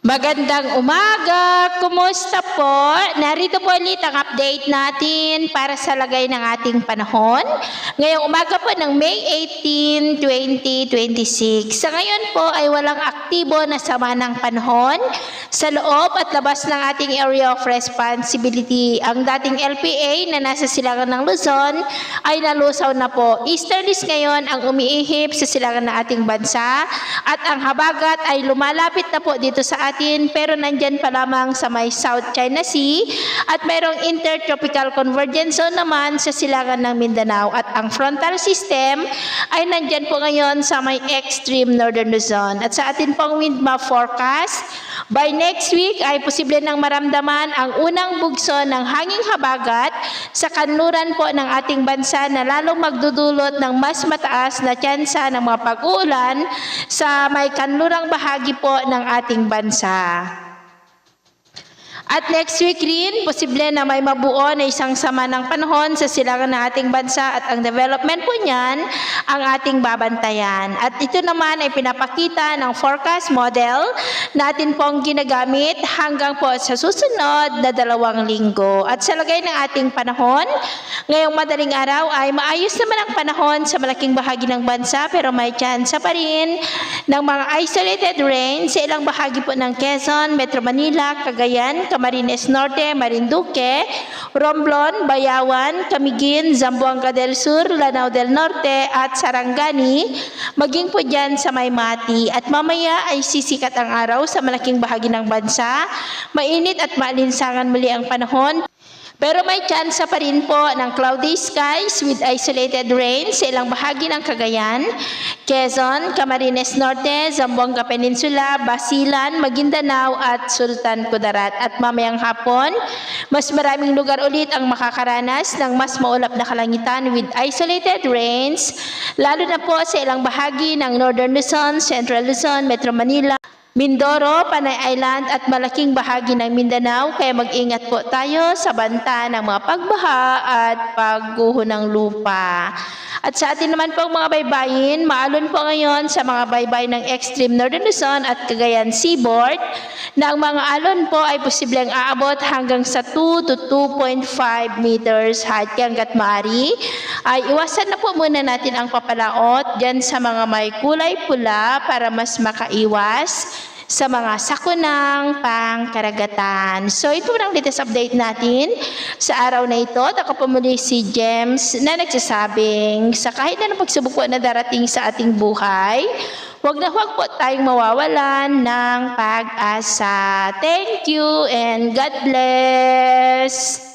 Magandang umaga! Kumusta po? Narito po ulit ang update natin para sa lagay ng ating panahon. Ngayong umaga po ng May 18, 2026. Sa ngayon po ay walang aktibo na sama ng panahon sa loob at labas ng ating area of responsibility. Ang dating LPA na nasa silangan ng Luzon ay nalusaw na po. Easterlies ngayon ang umiihip sa silangan ng ating bansa at ang habagat ay lumalapit na po dito sa atin pero nandyan pa lamang sa may South China Sea at mayroong intertropical convergence zone naman sa silangan ng Mindanao at ang frontal system ay nandyan po ngayon sa may extreme northern Luzon. At sa atin pong wind map forecast, by next week ay posible nang maramdaman ang unang bugso ng hanging habagat sa kanluran po ng ating bansa na lalong magdudulot ng mas mataas na tsansa ng mga pag-uulan sa may kanlurang bahagi po ng ating bansa. At next week rin, posible na may mabuo na isang sama ng panahon sa silangan ng ating bansa at ang development po niyan ang ating babantayan. At ito naman ay pinapakita ng forecast model natin pong ginagamit hanggang po sa susunod na 2 linggo. At sa lagay ng ating panahon, ngayong madaling araw ay maayos naman ang panahon sa malaking bahagi ng bansa pero may tsansa pa rin ng mga isolated rain sa ilang bahagi po ng Quezon, Metro Manila, Cagayan, Camarines Norte, Marinduque, Romblon, Bayawan, Camiguin, Zamboanga del Sur, Lanao del Norte at Sarangani, maging po dyan sa Maymati. At mamaya ay sisikat ang araw sa malaking bahagi ng bansa, mainit at maalinsangan muli ang panahon. Pero may tsansa pa rin po ng cloudy skies with isolated rain sa ilang bahagi ng Cagayan, Quezon, Camarines Norte, Zamboanga Peninsula, Basilan, Maguindanao at Sultan Kudarat. At mamayang hapon, mas maraming lugar ulit ang makakaranas ng mas maulap na kalangitan with isolated rains, lalo na po sa ilang bahagi ng Northern Luzon, Central Luzon, Metro Manila, Mindoro, Panay Island at malaking bahagi ng Mindanao, kaya mag-ingat po tayo sa banta ng mga pagbaha at pagguho ng lupa. At sa atin naman po mga baybayin, maalon po ngayon sa mga baybay ng extreme northern Luzon at Cagayan Seaboard na ang mga alon po ay posibleng aabot hanggang sa 2 to 2.5 meters height. Kaya hanggat maaari ay iwasan na po muna natin ang papalaot dyan sa mga may kulay pula para mas makaiwas sa mga sakunang pangkaragatan. So ito ang latest update natin sa araw na ito. Ako po muli si James na nagsasabing sa kahit na pagsubok po na darating sa ating buhay, huwag na huwag po tayong mawawalan ng pag-asa. Thank you and God bless!